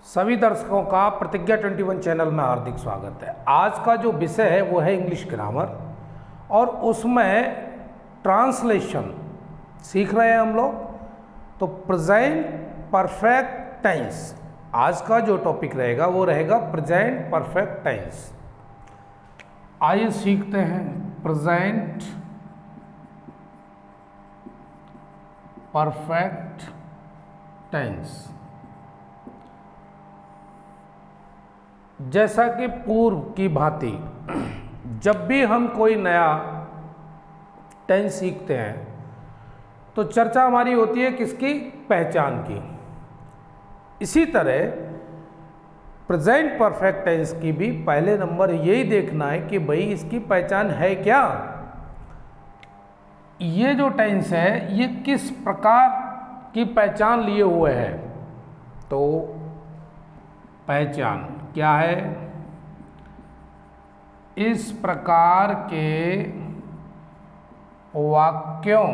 सभी दर्शकों का प्रतिज्ञा 21 चैनल में हार्दिक स्वागत है। आज का जो विषय है वो है इंग्लिश ग्रामर और उसमें ट्रांसलेशन सीख रहे हैं हम लोग। तो प्रेजेंट परफेक्ट टेंस आज का जो टॉपिक रहेगा वो रहेगा प्रेजेंट परफेक्ट टेंस। आइए सीखते हैं प्रेजेंट परफेक्ट टेंस। जैसा कि पूर्व की भांति जब भी हम कोई नया टेंस सीखते हैं तो चर्चा हमारी होती है किसकी? पहचान की। इसी तरह प्रेजेंट परफेक्ट टेंस की भी पहले नंबर यही देखना है कि भाई इसकी पहचान है क्या। ये जो टेंस है ये किस प्रकार की पहचान लिए हुए है। तो पहचान क्या है? इस प्रकार के वाक्यों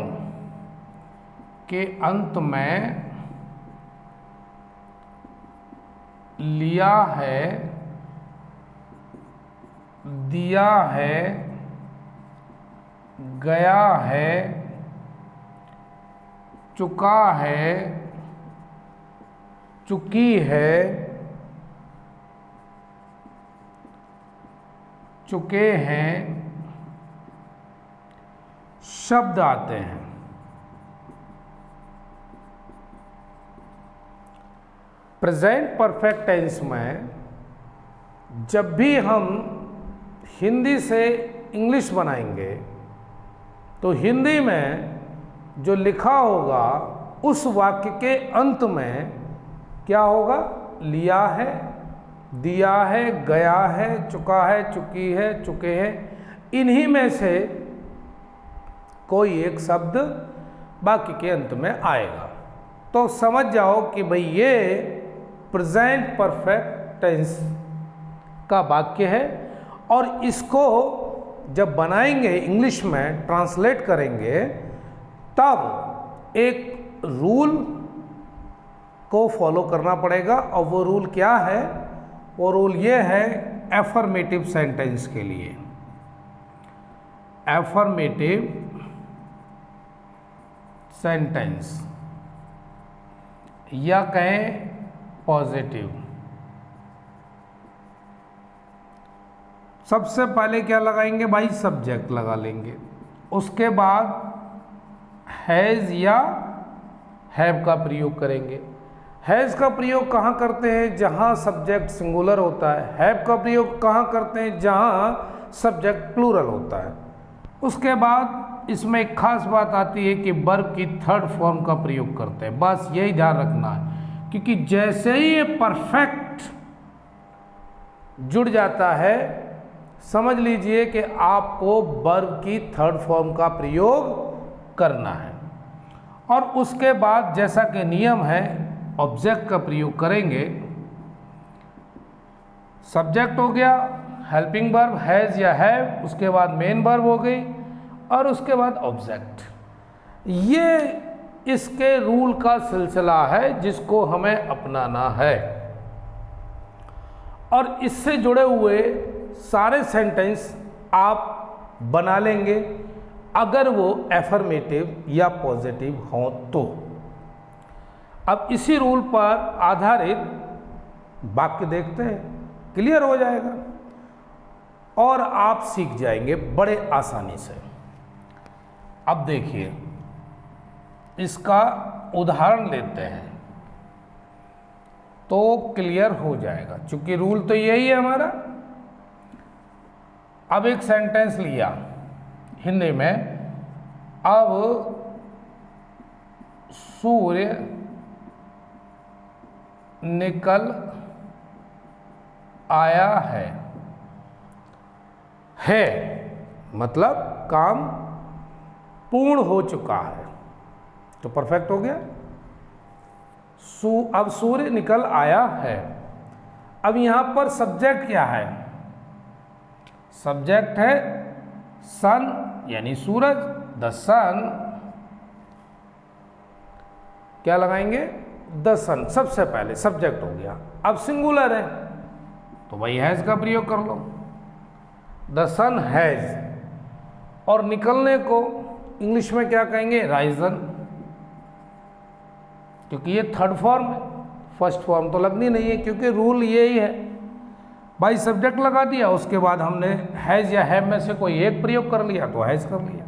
के अंत में लिया है, दिया है, गया है, चुका है, चुकी है, चुके हैं शब्द आते हैं। प्रेजेंट परफेक्ट टेंस में जब भी हम हिंदी से इंग्लिश बनाएंगे तो हिंदी में जो लिखा होगा उस वाक्य के अंत में क्या होगा? लिया है, दिया है, गया है, चुका है, चुकी है, चुके हैं। इन्हीं में से कोई एक शब्द वाक्य के अंत में आएगा। तो समझ जाओ कि भाई ये प्रेजेंट परफेक्ट टेंस का वाक्य है और इसको जब बनाएंगे इंग्लिश में ट्रांसलेट करेंगे तब एक रूल को फॉलो करना पड़ेगा। और वो रूल क्या है? वो रूल ये है एफर्मेटिव सेंटेंस के लिए। एफर्मेटिव सेंटेंस या कहें पॉजिटिव। सबसे पहले क्या लगाएंगे भाई? सब्जेक्ट लगा लेंगे। उसके बाद हैज़ या हैव का प्रयोग करेंगे। हैज़ का प्रयोग कहाँ करते हैं? जहाँ सब्जेक्ट सिंगुलर होता है। हैव का प्रयोग कहाँ करते हैं? जहाँ सब्जेक्ट प्लूरल होता है। उसके बाद इसमें एक खास बात आती है कि वर्ब की थर्ड फॉर्म का प्रयोग करते हैं। बस यही ध्यान रखना है, क्योंकि जैसे ही ये परफेक्ट जुड़ जाता है समझ लीजिए कि आपको वर्ब की थर्ड फॉर्म का प्रयोग करना है। और उसके बाद जैसा कि नियम है ऑब्जेक्ट का प्रयोग करेंगे। सब्जेक्ट हो गया, हेल्पिंग वर्ब हैज़ या हैव, उसके बाद मेन वर्ब हो गई और उसके बाद ऑब्जेक्ट। ये इसके रूल का सिलसिला है जिसको हमें अपनाना है। और इससे जुड़े हुए सारे सेंटेंस आप बना लेंगे अगर वो एफर्मेटिव या पॉजिटिव हों तो। अब इसी रूल पर आधारित वाक्य देखते हैं, क्लियर हो जाएगा और आप सीख जाएंगे बड़े आसानी से। अब देखिए इसका उदाहरण लेते हैं तो क्लियर हो जाएगा, क्योंकि रूल तो यही है हमारा। अब एक सेंटेंस लिया हिंदी में। अब सूर्य निकल आया है मतलब काम पूर्ण हो चुका है, तो परफेक्ट हो गया। अब सूर्य निकल आया है। अब यहां पर सब्जेक्ट क्या है? सब्जेक्ट है सन यानी सूरज। द सन क्या लगाएंगे? द सन सबसे पहले सब्जेक्ट हो गया, अब सिंगुलर है तो भाई हैज़ का प्रयोग कर लो, द सन हैज़। और निकलने को इंग्लिश में क्या कहेंगे, राइजन, क्योंकि ये थर्ड फॉर्म है, फर्स्ट फॉर्म तो लगनी नहीं है, क्योंकि रूल यही है भाई सब्जेक्ट लगा दिया, उसके बाद हमने हैज़ या हैव में से कोई एक प्रयोग कर लिया तो हैज़ कर लिया।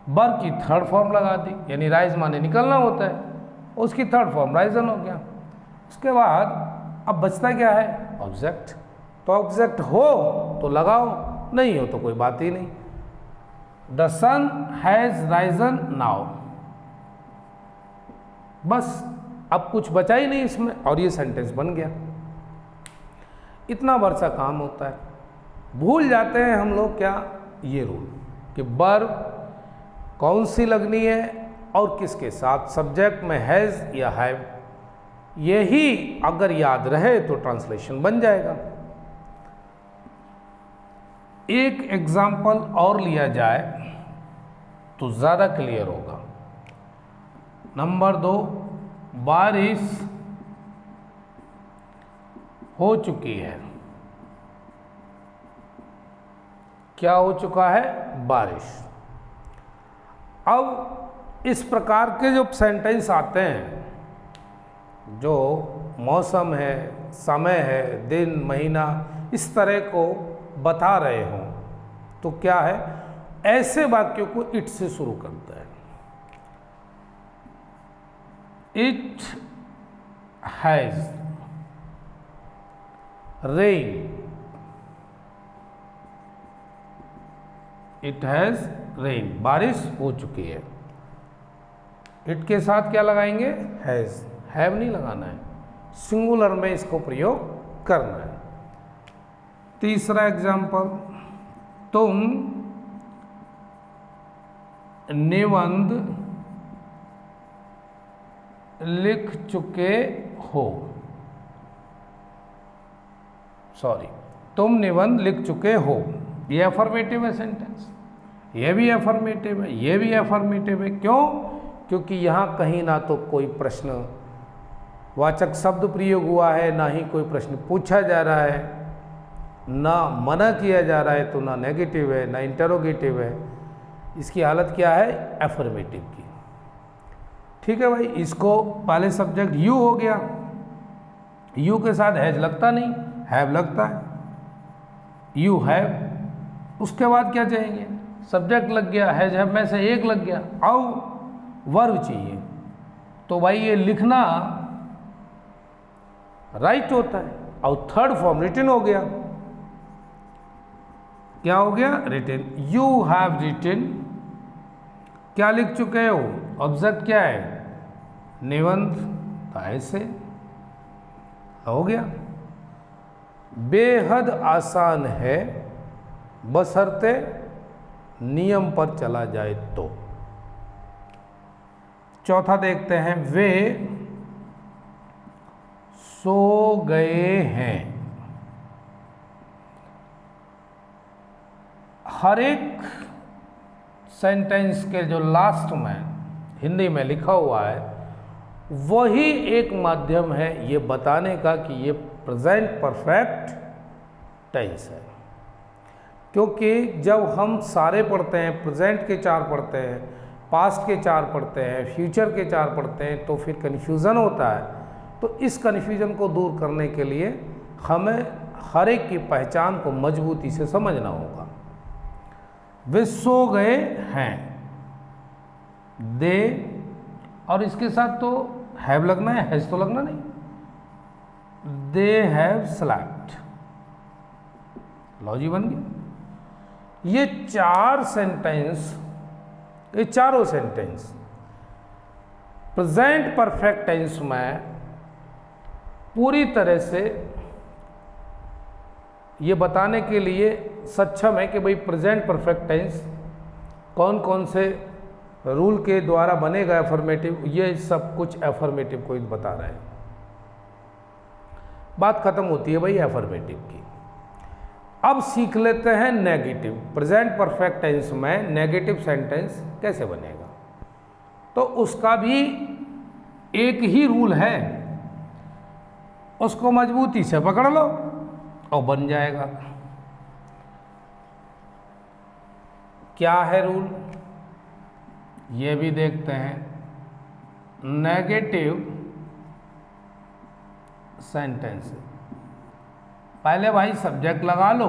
बर की थर्ड फॉर्म लगा दी, यानी राइज माने निकलना होता है, उसकी थर्ड फॉर्म राइजन हो गया। उसके बाद अब बचता क्या है, ऑब्जेक्ट। तो ऑब्जेक्ट हो तो लगाओ, नहीं हो तो कोई बात ही नहीं। The sun has risen now, बस अब कुछ बचा ही नहीं इसमें, और ये सेंटेंस बन गया। इतना वर्षा काम होता है। भूल जाते हैं हम लोग क्या, ये रूल कि वर्ब कौन सी लगनी है और किसके साथ, सब्जेक्ट में हैज़ या हैव, यही अगर याद रहे तो ट्रांसलेशन बन जाएगा। एक एग्जाम्पल और लिया जाए तो ज़्यादा क्लियर होगा। नंबर 2, बारिश हो चुकी है। क्या हो चुका है, बारिश। अब इस प्रकार के जो सेंटेंस आते हैं, जो मौसम है, समय है, दिन, महीना, इस तरह को बता रहे हों, तो क्या है, ऐसे वाक्यों को इट से शुरू करता है। It has rain, it has rain, बारिश हो चुकी है। इट के साथ क्या लगाएंगे, हैज़, हैव नहीं लगाना है, सिंगुलर में इसको प्रयोग करना है। तीसरा एग्जाम्पल, तुम निबंध लिख चुके हो, सॉरी, तुम निबंध लिख चुके हो। ये अफर्मेटिव है सेंटेंस, ये भी अफर्मेटिव है, ये भी अफर्मेटिव है। क्यों, क्योंकि यहाँ कहीं ना तो कोई प्रश्न वाचक शब्द प्रयोग हुआ है, ना ही कोई प्रश्न पूछा जा रहा है, ना मना किया जा रहा है, तो ना नेगेटिव है ना इंटरोगेटिव है। इसकी हालत क्या है, अफर्मेटिव की। ठीक है भाई, इसको पहले सब्जेक्ट यू हो गया, यू के साथ हैज लगता नहीं, हैव लगता है, यू हैव। उसके बाद क्या चाहिए, सब्जेक्ट लग गया, हैज हैव में से एक लग गया, अब वर्ब चाहिए। तो भाई ये लिखना राइट होता है, और थर्ड फॉर्म रिटन हो गया। क्या हो गया, रिटन। यू हैव रिटन, क्या लिख चुके हो, ऑब्जेक्ट क्या है, निबंध, तो ऐसे हो गया। बेहद आसान है बशर्ते नियम पर चला जाए तो। चौथा देखते हैं, वे सो गए हैं। हर एक सेंटेंस के जो लास्ट में हिंदी में लिखा हुआ है, वही एक माध्यम है ये बताने का कि ये प्रेजेंट परफेक्ट टेंस है। क्योंकि जब हम सारे पढ़ते हैं, प्रेजेंट के 4 पढ़ते हैं, पास्ट के 4 पढ़ते हैं, फ्यूचर के 4 पढ़ते हैं, तो फिर कन्फ्यूज़न होता है। तो इस कन्फ्यूज़न को दूर करने के लिए हमें हर एक की पहचान को मजबूती से समझना होगा। वे सो गए हैं, दे, और इसके साथ तो हैव लगना है, हैज तो लगना नहीं। दे हैव स्लेप्ट, लॉजी बन गया। ये 4 सेंटेंस, ये चारों सेंटेंस प्रेजेंट परफेक्ट टेंस में पूरी तरह से ये बताने के लिए सक्षम है कि भाई प्रेजेंट परफेक्ट टेंस कौन कौन से रूल के द्वारा बनेगा एफर्मेटिव, ये सब कुछ एफर्मेटिव को बता रहे हैं। बात खत्म होती है भाई एफर्मेटिव की। अब सीख लेते हैं नेगेटिव। प्रेजेंट परफेक्ट टेंस में नेगेटिव सेंटेंस कैसे बनेगा, तो उसका भी एक ही रूल है, उसको मजबूती से पकड़ लो और बन जाएगा। क्या है रूल, ये भी देखते हैं। नेगेटिव सेंटेंस, पहले भाई सब्जेक्ट लगा लो,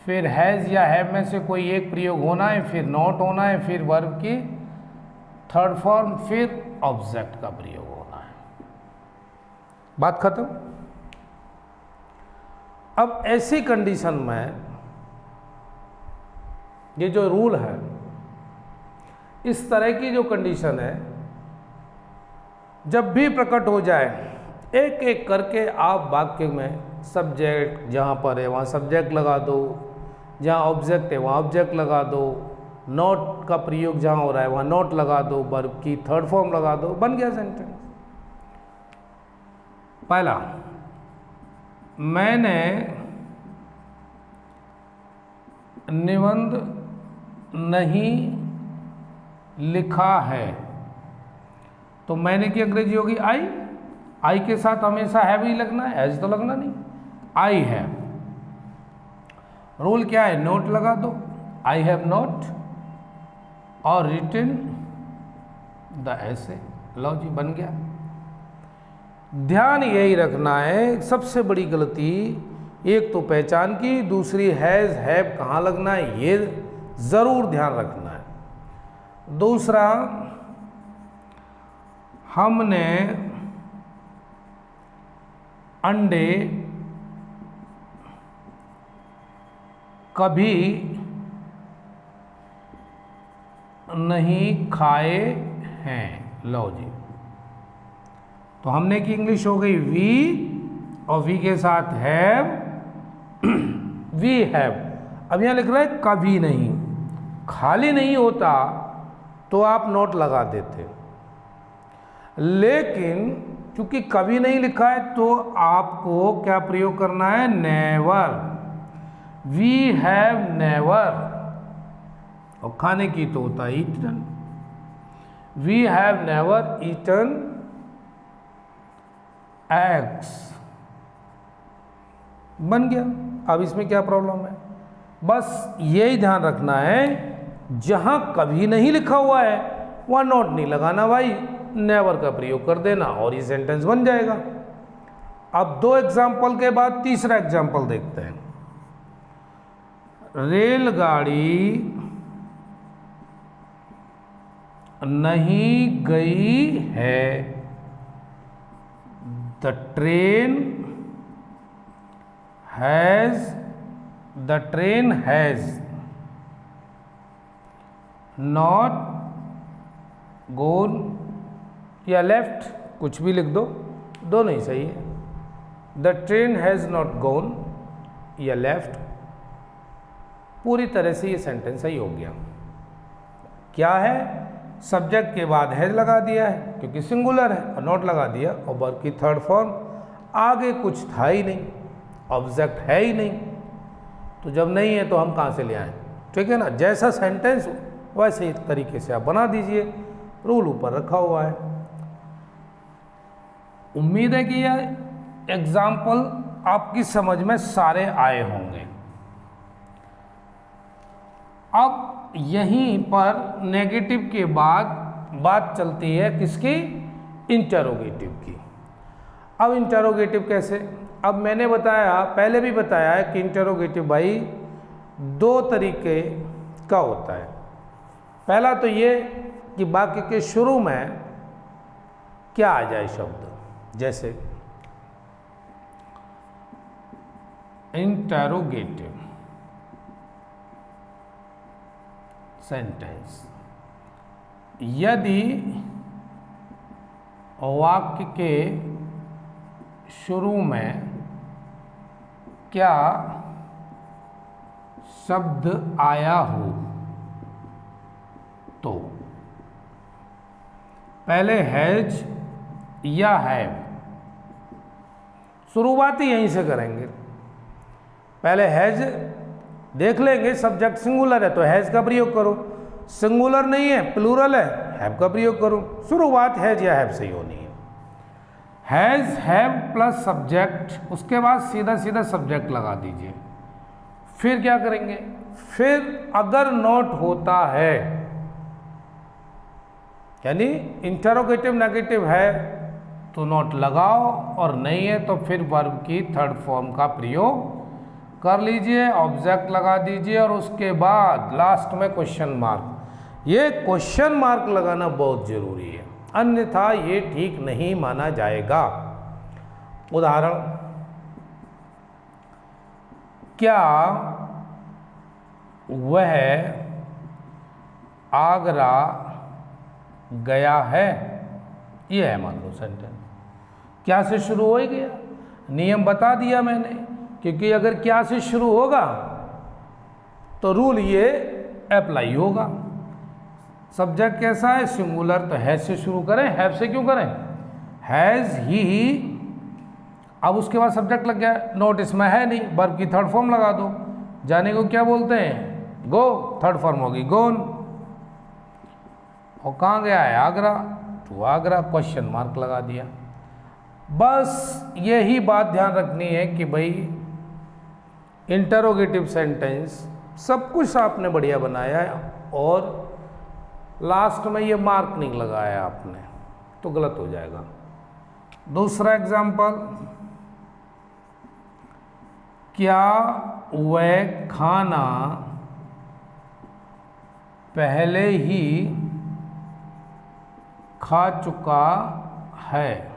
फिर हैज़ या हैव में से कोई एक प्रयोग होना है, फिर नॉट होना है, फिर वर्ब की थर्ड फॉर्म, फिर ऑब्जेक्ट का प्रयोग होना है। बात खत्म। अब ऐसी कंडीशन में ये जो रूल है, इस तरह की जो कंडीशन है, जब भी प्रकट हो जाए एक एक करके आप वाक्य में सब्जेक्ट जहाँ पर है वहाँ सब्जेक्ट लगा दो, जहाँ ऑब्जेक्ट है वहाँ ऑब्जेक्ट लगा दो, नॉट का प्रयोग जहाँ हो रहा है वहाँ नॉट लगा दो, वर्ब की थर्ड फॉर्म लगा दो, बन गया सेंटेंस। पहला, मैंने निबंध नहीं लिखा है, तो मैंने की अंग्रेजी होगी आई। आई के साथ हमेशा हैव ही लगना है, हैज तो लगना नहीं। आई है, रूल क्या है, नोट लगा दो, आई हैव नॉट, और रिटन द ऐसे, लो जी बन गया। ध्यान यही रखना है, सबसे बड़ी गलती एक तो पहचान की, दूसरी हैज हैव कहाँ लगना है ये जरूर ध्यान रखना है। दूसरा, हमने अंडे कभी नहीं खाए हैं, लो जी। तो हमने की इंग्लिश हो गई वी, और वी के साथ हैव, वी हैव। अब यहां लिख रहा है कभी नहीं, खाली नहीं होता तो आप नोट लगा देते, लेकिन क्योंकि कभी नहीं लिखा है तो आपको क्या प्रयोग करना है, नेवर। वी हैव नेवर, और खाने की तो होता है eaten. We have never eaten eggs, बन गया। अब इसमें क्या प्रॉब्लम है, बस यही ध्यान रखना है, जहां कभी नहीं लिखा हुआ है वहां नोट नहीं लगाना भाई, नेवर का प्रयोग कर देना और ये सेंटेंस बन जाएगा। अब दो एग्जाम्पल के बाद तीसरा एग्जाम्पल देखते हैं। रेलगाड़ी नहीं गई है, द ट्रेन हैज नॉट गोन, या लेफ्ट, कुछ भी लिख दो, दोनों ही सही है। द ट्रेन हैज़ नॉट गोन या लेफ्ट, पूरी तरह से ये सेंटेंस सही हो गया। क्या है, सब्जेक्ट के बाद हैज लगा दिया है क्योंकि सिंगुलर है, और नॉट लगा दिया, और वर्ब की थर्ड फॉर्म, आगे कुछ था ही नहीं, ऑब्जेक्ट है ही नहीं, तो जब नहीं है तो हम कहाँ से ले आए, ठीक है ना। जैसा सेंटेंस वैसे ही तरीके से आप बना दीजिए, रूल ऊपर रखा हुआ है। उम्मीद है कि यह एग्जाम्पल आपकी समझ में सारे आए होंगे। अब यहीं पर नेगेटिव के बाद बात चलती है किसकी, इंटरोगेटिव की। अब इंटरोगेटिव कैसे, अब मैंने बताया, पहले भी बताया है कि इंटरोगेटिव भाई दो तरीके का होता है। पहला तो ये कि वाक्य के शुरू में क्या आ जाए शब्द, जैसे इंटरोगेटिव सेंटेंस, यदि वाक्य के शुरू में क्या शब्द आया हो तो पहले हैज या हैव, शुरुआती यहीं से करेंगे। पहले हैज देख लेंगे, सब्जेक्ट सिंगुलर है तो हैज का प्रयोग करो, सिंगुलर नहीं है प्लूरल है, हैव का प्रयोग करूं। शुरुआत हैज या हैव से ही होनी है। हैज हैव प्लस सब्जेक्ट, उसके बाद सीधा सीधा सब्जेक्ट लगा दीजिए। फिर क्या करेंगे, फिर अगर नॉट होता है यानी इंटरोगेटिव नेगेटिव है तो नॉट लगाओ, और नहीं है तो फिर वर्ब की थर्ड फॉर्म का प्रयोग कर लीजिए, ऑब्जेक्ट लगा दीजिए, और उसके बाद लास्ट में क्वेश्चन मार्क। ये क्वेश्चन मार्क लगाना बहुत जरूरी है, अन्यथा ये ठीक नहीं माना जाएगा। उदाहरण, क्या वह आगरा गया है, ये है मान लो सेंटेंस। क्या से शुरू हो ही गया, नियम बता दिया मैंने, क्योंकि अगर क्या से शुरू होगा तो रूल ये अप्लाई होगा। सब्जेक्ट कैसा है, सिंगुलर, तो हैज से शुरू करें, हैव से क्यों करें, हैज ही। अब उसके बाद सब्जेक्ट लग गया, नोट इसमें है नहीं, वर्ब की थर्ड फॉर्म लगा दो। जाने को क्या बोलते हैं, गो, थर्ड फॉर्म होगी गोन। और कहाँ गया है, आगरा, तो आगरा क्वेश्चन मार्क लगा दिया। बस यही बात ध्यान रखनी है कि भाई इंटरोगेटिव सेंटेंस सब कुछ आपने बढ़िया बनाया है, और लास्ट में ये मार्क नहीं लगाया आपने तो गलत हो जाएगा। दूसरा एग्जाम्पल, क्या वह खाना पहले ही खा चुका है।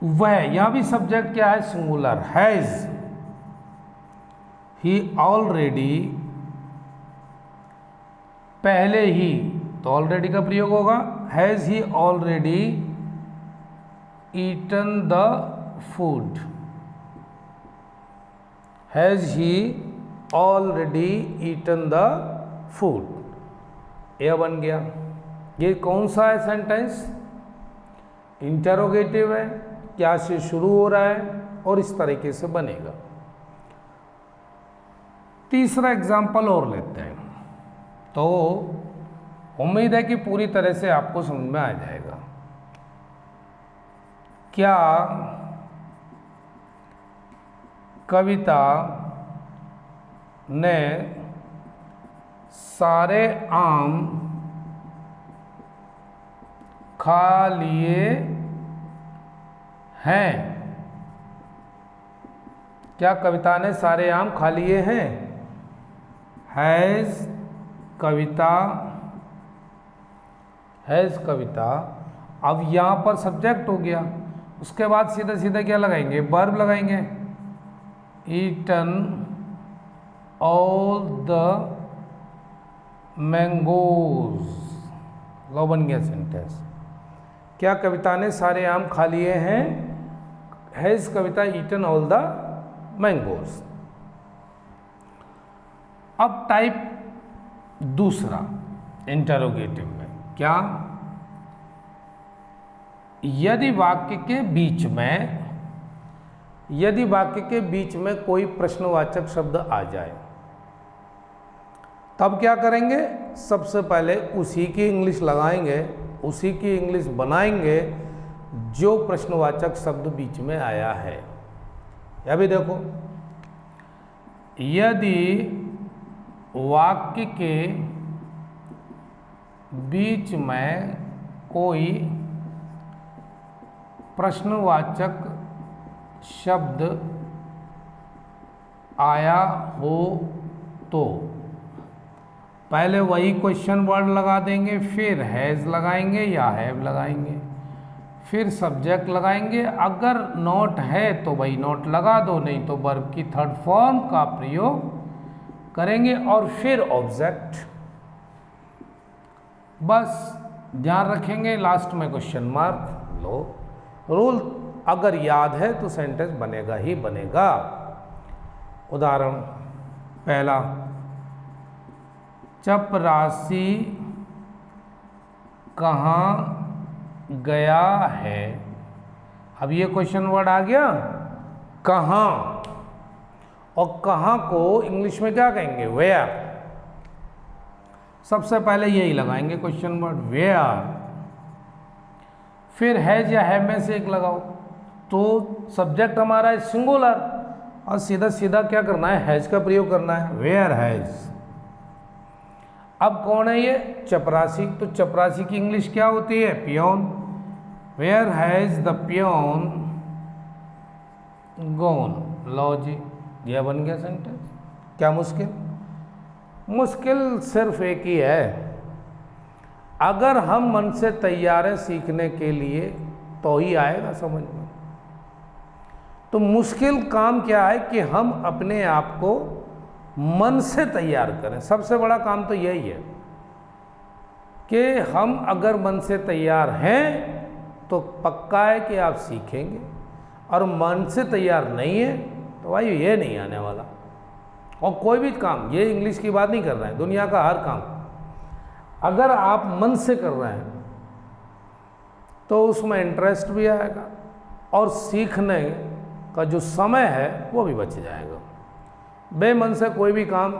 वह, यहां भी सब्जेक्ट क्या है, सिंगुलर, हैज ही ऑलरेडी, पहले ही, तो ऑलरेडी का प्रयोग होगा, has he already eaten the food, has he already eaten the food, यह बन गया। ये कौन सा है सेंटेंस, इंटरोगेटिव है, क्या से शुरू हो रहा है, और इस तरीके से बनेगा। तीसरा एग्जाम्पल और लेते हैं, तो उम्मीद है कि पूरी तरह से आपको समझ में आ जाएगा। क्या कविता ने सारे आम खा लिए हैं। क्या कविता ने सारे आम खा लिए हैं, हैज कविता, हैज कविता। अब यहां पर सब्जेक्ट हो गया, उसके बाद सीधा सीधा क्या लगाएंगे, वर्ब लगाएंगे, ईटन ऑल द मैंगोज, लो बन गया सेंटेंस। क्या कविता ने सारे आम खा लिए हैं, has Kavita eaten all the mangoes. अब टाइप दूसरा इंटरोगेटिव में, क्या यदि वाक्य के बीच में, यदि वाक्य के बीच में कोई प्रश्नवाचक शब्द आ जाए तब क्या करेंगे, सबसे पहले उसी की इंग्लिश लगाएंगे, उसी की इंग्लिश बनाएंगे जो प्रश्नवाचक शब्द बीच में आया है। या भी देखो, यदि वाक्य के बीच में कोई प्रश्नवाचक शब्द आया हो तो पहले वही क्वेश्चन वर्ड लगा देंगे, फिर हैज लगाएंगे या हैव लगाएंगे, फिर सब्जेक्ट लगाएंगे। अगर नॉट है तो भाई नॉट लगा दो, नहीं तो वर्ब की थर्ड फॉर्म का प्रयोग करेंगे, और फिर ऑब्जेक्ट। बस ध्यान रखेंगे, लास्ट में क्वेश्चन मार्क। लो, रूल अगर याद है तो सेंटेंस बनेगा ही बनेगा। उदाहरण पहला, चपरासी कहाँ गया है। अब ये क्वेश्चन वर्ड आ गया, कहाँ, और कहाँ को इंग्लिश में क्या कहेंगे, वेयर। सबसे पहले यही लगाएंगे क्वेश्चन वर्ड वेयर, फिर हैज या हैव में से एक लगाओ, तो सब्जेक्ट हमारा है सिंगुलर और सीधा सीधा क्या करना है, हैज का प्रयोग करना है, वेयर हैज। अब कौन है ये, चपरासी, तो चपरासी की इंग्लिश क्या होती है, peon. Where has the peon gone. लो जी, यह बन गया सेंटेंस। क्या मुश्किल, मुश्किल सिर्फ एक ही है, अगर हम मन से तैयार हैं सीखने के लिए तो ही आएगा समझ में। तो मुश्किल काम क्या है कि हम अपने आप को मन से तैयार करें। सबसे बड़ा काम तो यही है कि हम अगर मन से तैयार हैं तो पक्का है कि आप सीखेंगे, और मन से तैयार नहीं है तो भाई ये नहीं आने वाला। और कोई भी काम, ये इंग्लिश की बात नहीं कर रहे हैं, दुनिया का हर काम अगर आप मन से कर रहे हैं तो उसमें इंटरेस्ट भी आएगा और सीखने का जो समय है वो भी बच जाएगा। बेमन से कोई भी काम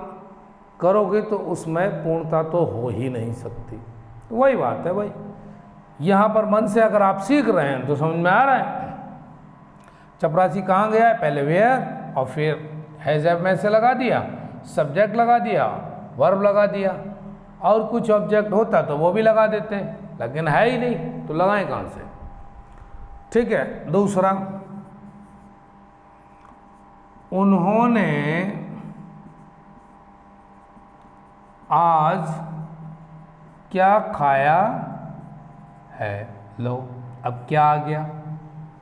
करोगे तो उसमें पूर्णता तो हो ही नहीं सकती। तो वही बात है भाई, यहाँ पर मन से अगर आप सीख रहे हैं तो समझ में आ रहा है। चपरासी कहाँ गया है, पहले वेयर और फिर हैज हैव में से लगा दिया, सब्जेक्ट लगा दिया, वर्ब लगा दिया, और कुछ ऑब्जेक्ट होता तो वो भी लगा देते हैं, लेकिन है ही नहीं तो लगाएं कहाँ से। ठीक है, दूसरा, उन्होंने आज क्या खाया है। लो, अब क्या आ गया,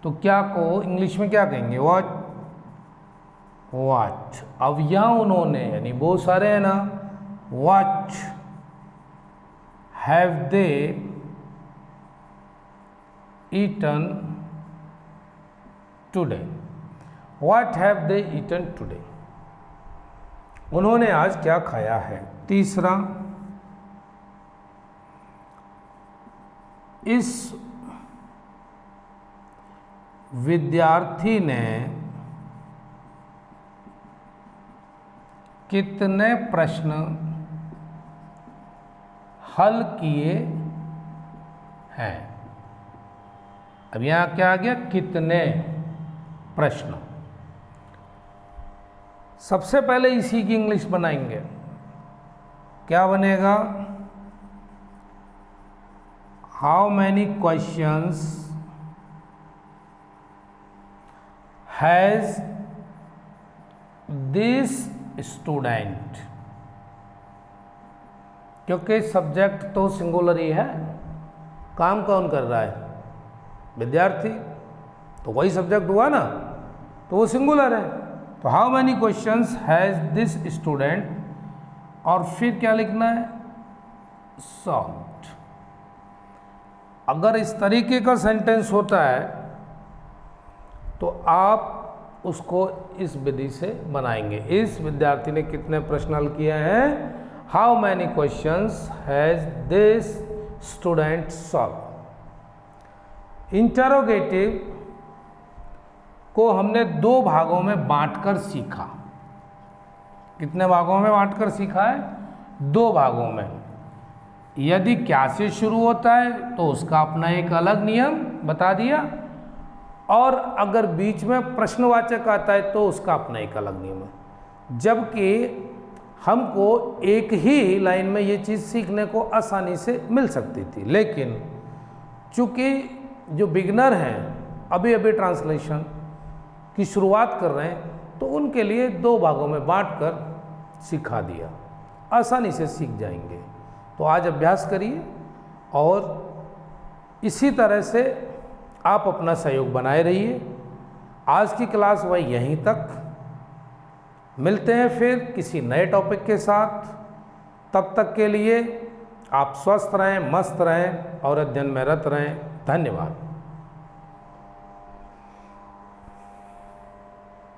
तो क्या को इंग्लिश में क्या कहेंगे, व्हाट। व्हाट, अब यहाँ उन्होंने यानी बहुत सारे हैं ना, what have they eaten today. What have they eaten today, उन्होंने आज क्या खाया है। तीसरा, इस विद्यार्थी ने कितने प्रश्न हल किए हैं। अब यहाँ क्या आ गया, कितने प्रश्न। सबसे पहले इसी की इंग्लिश बनाएंगे, क्या बनेगा, how many questions has this student, क्योंकि सब्जेक्ट तो सिंगुलर ही है, काम कौन कर रहा है, विद्यार्थी, तो वही सब्जेक्ट हुआ ना, तो वो सिंगुलर है। तो how many questions has this student, और फिर क्या लिखना है, सॉल्व्ड। अगर इस तरीके का सेंटेंस होता है तो आप उसको इस विधि से बनाएंगे। इस विद्यार्थी ने कितने प्रश्न हल किए हैं, how many questions has this student solve. Interrogative को हमने दो भागों में बांटकर सीखा। कितने भागों में बांटकर सीखा है, दो भागों में। यदि क्या से शुरू होता है तो उसका अपना एक अलग नियम बता दिया, और अगर बीच में प्रश्नवाचक आता है तो उसका अपना एक अलग नियम है। जबकि हमको एक ही लाइन में ये चीज़ सीखने को आसानी से मिल सकती थी, लेकिन चूँकि जो बिगनर हैं, अभी अभी ट्रांसलेशन की शुरुआत कर रहे हैं, तो उनके लिए दो भागों में बांटकर सिखा दिया, आसानी से सीख जाएंगे। तो आज अभ्यास करिए और इसी तरह से आप अपना सहयोग बनाए रहिए। आज की क्लास वही यहीं तक, मिलते हैं फिर किसी नए टॉपिक के साथ। तब तक के लिए आप स्वस्थ रहें, मस्त रहें और अध्ययन में रत रहें। धन्यवाद।